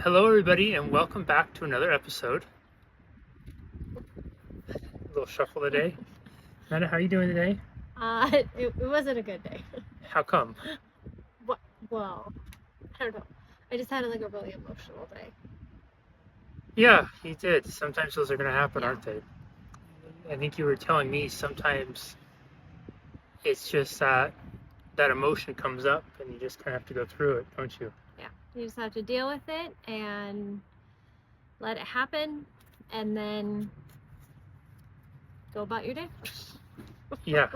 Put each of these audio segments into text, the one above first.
Hello, everybody, and welcome back to another episode. A little shuffle today. Amanda, how are you doing today? It wasn't a good day. How come? Well, I don't know. I just had like a really emotional day. Yeah, you did. Sometimes those are going to happen, Yeah. aren't they? I think you were telling me sometimes it's just that emotion comes up and you just kind of have to go through it, don't you? Yeah. You just have to deal with it and let it happen and then go about your day. Yeah,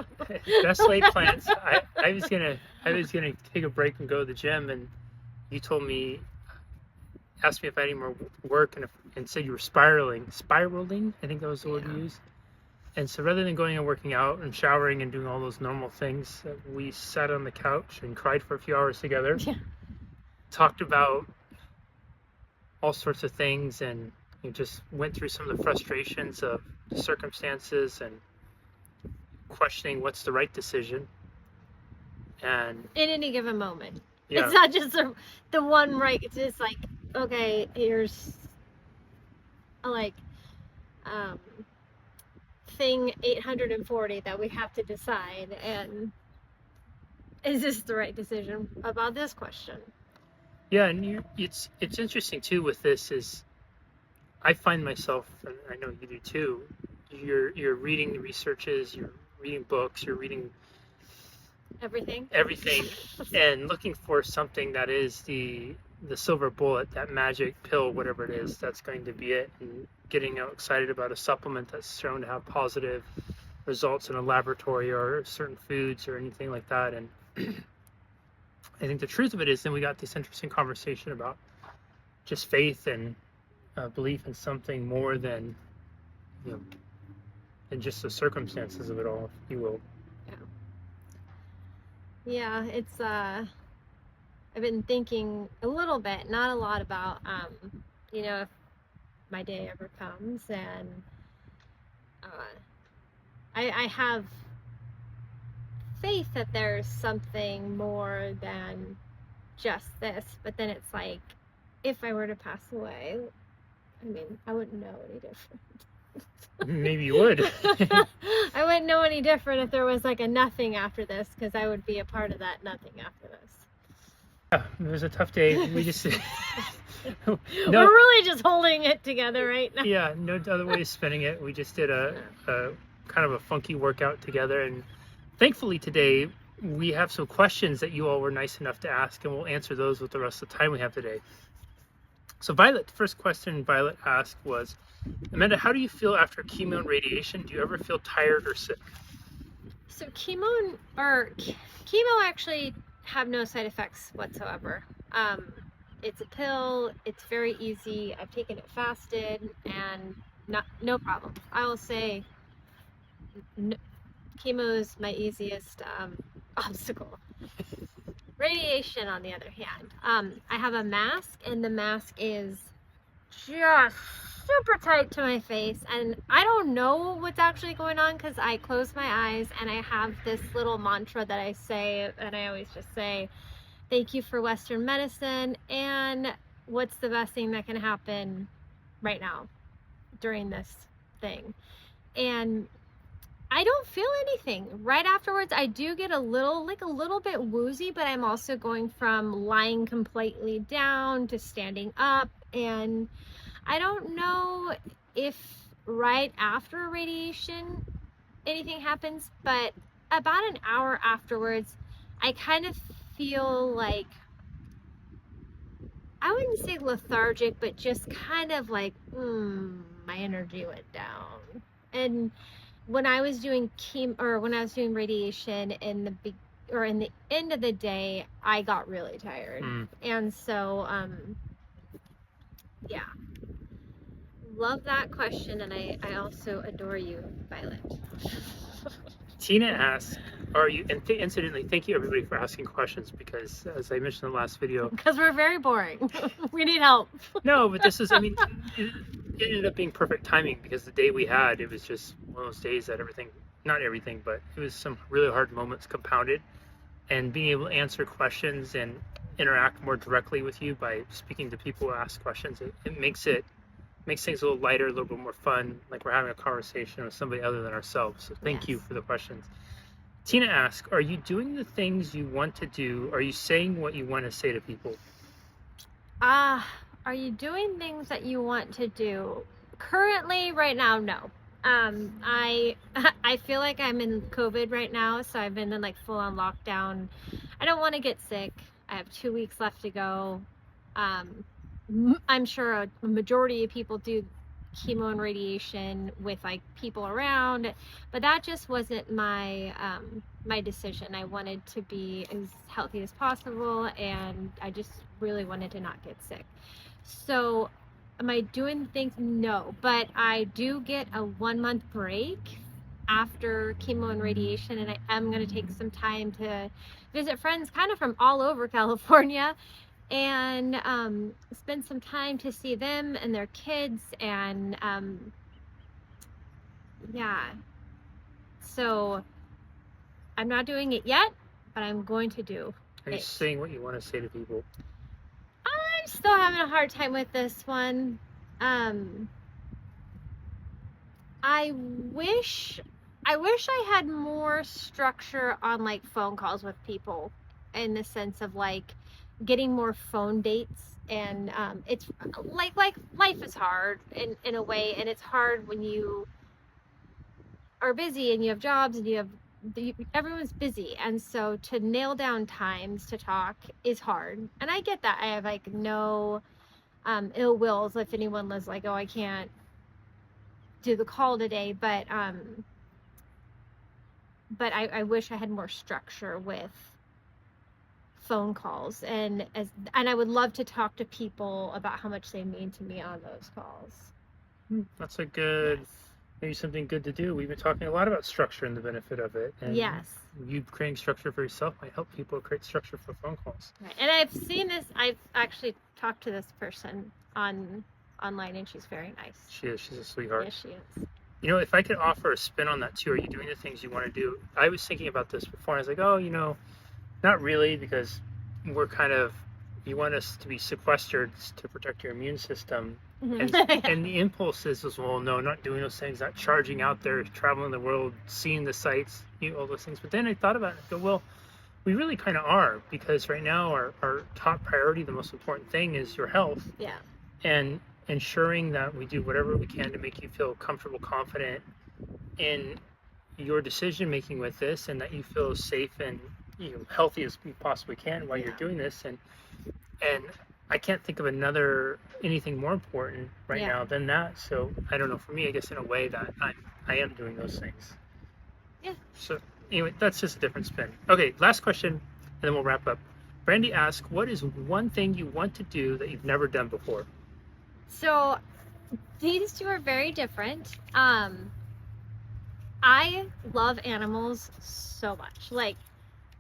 best laid plans. I was gonna take a break and go to the gym, and you told me, asked me if I had any more work, and said you were spiraling. I think that was the word you Yeah. used. And so rather than going and working out and showering and doing all those normal things, we sat on the couch and cried for a few hours together, Yeah. talked about all sorts of things, and just went through some of the frustrations of the circumstances and questioning what's the right decision. And In any given moment. yeah, It's not just the one right. It's just like, okay, here's like um thing 840 that we have to decide, and is this the right decision about this question? yeah, and it's interesting too with this is I find myself, and I know you do too. You're reading the researches, you're reading books, you're reading Everything. everything, and looking for something that is the silver bullet, that magic pill, whatever it is, that's going to be it, and getting excited about a supplement that's shown to have positive results in a laboratory or certain foods or anything like that. And I think the truth of it is, then we got this interesting conversation about just faith and belief in something more than you know than just the circumstances of it all, if you will. Yeah, it's I've been thinking a little bit, not a lot, about if my day ever comes, and uh I have faith that there's something more than just this, but then it's like, if I were to pass away, I mean, I wouldn't know any different. Maybe you would. I wouldn't know any different if there was like a nothing after this, because I would be a part of that nothing after this. Yeah, it was a tough day. We just We're really just holding it together right now. Yeah, no other way of spinning it. We just did a kind of a funky workout together, and thankfully today we have some questions that you all were nice enough to ask, and we'll answer those with the rest of the time we have today. So Violet, the first question Violet asked was, Amanda, how do you feel after chemo and radiation? Do you ever feel tired or sick? So chemo actually have no side effects whatsoever. It's a pill. It's very easy. I've taken it fasted, and no problem. I will say, chemo is my easiest obstacle. Radiation, on the other hand, I have a mask, and the mask is just super tight to my face, and I don't know what's actually going on, because I close my eyes and I have this little mantra that I say, and I always just say, thank you for Western medicine, and what's the best thing that can happen right now during this thing. And I don't feel anything. Right afterwards, I do get a little bit woozy, but I'm also going from lying completely down to standing up, and I don't know if right after radiation anything happens, but about an hour afterwards, I kind of feel like, I wouldn't say lethargic, but just kind of like, my energy went down. And when I was doing radiation in the end of the day, I got really tired. And so, yeah. Love that question, and I also adore you, Violet. Tina asks, incidentally, thank you everybody for asking questions, because as I mentioned in the last video, because we're very boring. We need help. No, but this is, it ended up being perfect timing, because the day we had, it was just one of those days that not everything, but it was some really hard moments compounded, and being able to answer questions and interact more directly with you by speaking to people who ask questions. It makes things a little lighter, a little bit more fun, like we're having a conversation with somebody other than ourselves. So thank you Yes. for the questions. Tina asks, are you doing the things you want to do? Are you saying what you want to say to people? Are you doing things that you want to do? Currently, right now, no. I I feel like I'm in COVID right now, so I've been in like full on lockdown. I don't want to get sick. I have 2 weeks left to go. I'm sure a majority of people do chemo and radiation with like people around, but that just wasn't my decision. I wanted to be as healthy as possible, and I just really wanted to not get sick. So am I doing things? No, but I do get a 1 month break after chemo and radiation, and I am going to take some time to visit friends kind of from all over California and spend some time to see them and their kids. And yeah, so I'm not doing it yet, but I'm going to do Are you it. saying what you want to say to people? I'm still having a hard time with this one. I wish I had more structure on like phone calls with people, in the sense of like getting more phone dates. And it's like life is hard in a way, and it's hard when you are busy and you have jobs and everyone's busy, and so to nail down times to talk is hard. And I get that. I have like no ill wills if anyone was like, oh, I can't do the call today, but I wish I had more structure with phone calls, and I would love to talk to people about how much they mean to me on those calls. That's a good, Yes. maybe something good to do. We've been talking a lot about structure and the benefit of it. And Yes. you creating structure for yourself might help people create structure for phone calls. Right. And I've seen this. I've actually talked to this person online, and she's very nice. She's a sweetheart. Yes, she is. You know, if I could offer a spin on that too, are you doing the things you want to do? I was thinking about this before. I was like, oh, not really, because we're you want us to be sequestered to protect your immune system. And, and the impulse is, well, no, not doing those things, not charging out there, traveling the world, seeing the sights, all those things. But then I thought about it, I go, well, we really kind of are, because right now our top priority, the most important thing is your health. Yeah. And ensuring that we do whatever we can to make you feel comfortable, confident in your decision making with this, and that you feel as safe and healthy as you possibly can while you're doing this. And I can't think of anything more important right now than that. So I don't know, for me, I guess in a way that I am doing those things. Yeah. So anyway, that's just a different spin. Okay, last question, and then we'll wrap up. Brandy asks, what is one thing you want to do that you've never done before? So these two are very different. I love animals so much, like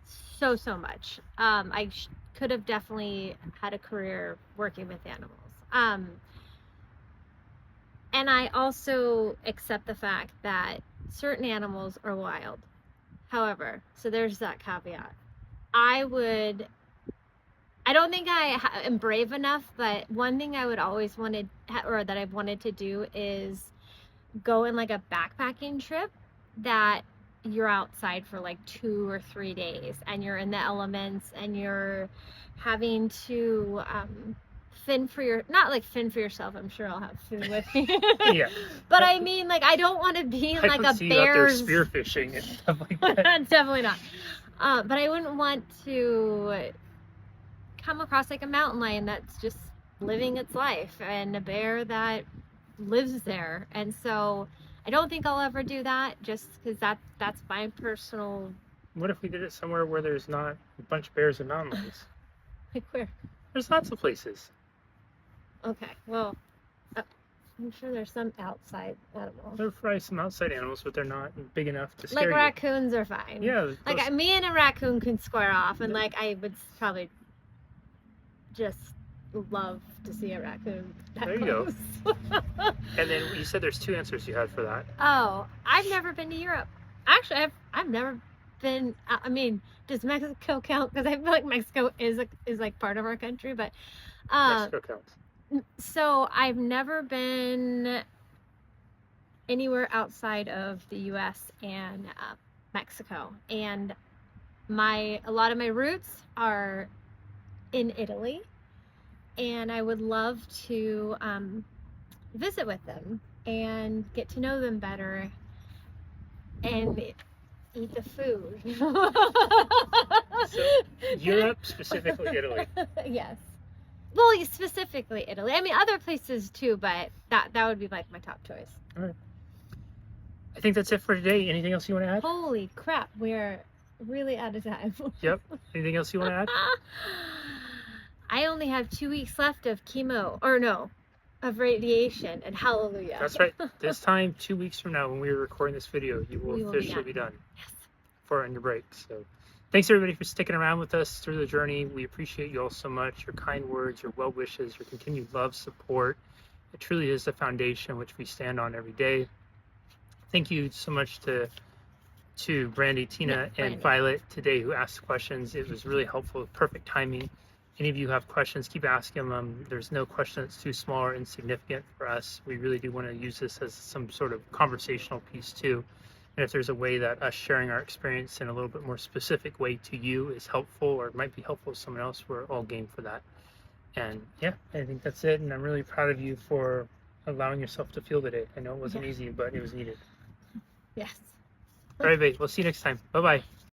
so much. I could have definitely had a career working with animals. And I also accept the fact that certain animals are wild. However, so there's that caveat. I don't think I am brave enough, but one thing I would always wanted, or that I've wanted to do, is go in like a backpacking trip that you're outside for like 2 or 3 days, and you're in the elements, and you're having to fend for yourself. I'm sure I'll have food with me. Yeah. But I mean, like, I don't want to be in I like could a see you out there bear's. spearfishing and stuff like that. Definitely not. But I wouldn't want to come across like a mountain lion that's just living its life, and a bear that lives there. And so I don't think I'll ever do that, just because that's my personal. What if we did it somewhere where there's not a bunch of bears and mountain lions? Like where? There's lots of places. Okay, well, I'm sure there's some outside animals. There are probably some outside animals, but they're not big enough to scare Like you. raccoons are fine. Yeah. Like me and a raccoon can square off, and like I would probably just love to see a raccoon that There you go. close. And then you said there's 2 answers you had for that. Oh, I've never been to Europe. Actually, I've never been. I mean, does Mexico count? Because I feel like Mexico is like part of our country, but Mexico counts. so I've never been anywhere outside of the U.S. and Mexico, and a lot of my roots are in Italy, and I would love to visit with them and get to know them better and eat the food. So, Europe, specifically Italy. Yes. Well, specifically Italy. I mean, other places too, but that would be like my top choice. All right. I think that's it for today. Anything else you want to add? Holy crap, we're really out of time. Yep. Anything else you want to add? I only have 2 weeks left of chemo, or no, of radiation, and hallelujah. That's right. This time, 2 weeks from now, when we are recording this video, you will We will officially be done Yes. for on your break. So, thanks everybody for sticking around with us through the journey. We appreciate you all so much. Your kind words, your well wishes, your continued love, support. It truly is the foundation which we stand on every day. Thank you so much to Brandy, Tina, Yeah, and Brandy. Violet today who asked questions. It was really helpful, perfect timing. Any of you have questions, keep asking them. There's no question that's too small or insignificant for us. We really do want to use this as some sort of conversational piece too. And if there's a way that us sharing our experience in a little bit more specific way to you is helpful or might be helpful to someone else, we're all game for that. And yeah, I think that's it. And I'm really proud of you for allowing yourself to feel today. I know it wasn't easy, but it was needed. Yes. All right, babe. We'll see you next time. Bye-bye.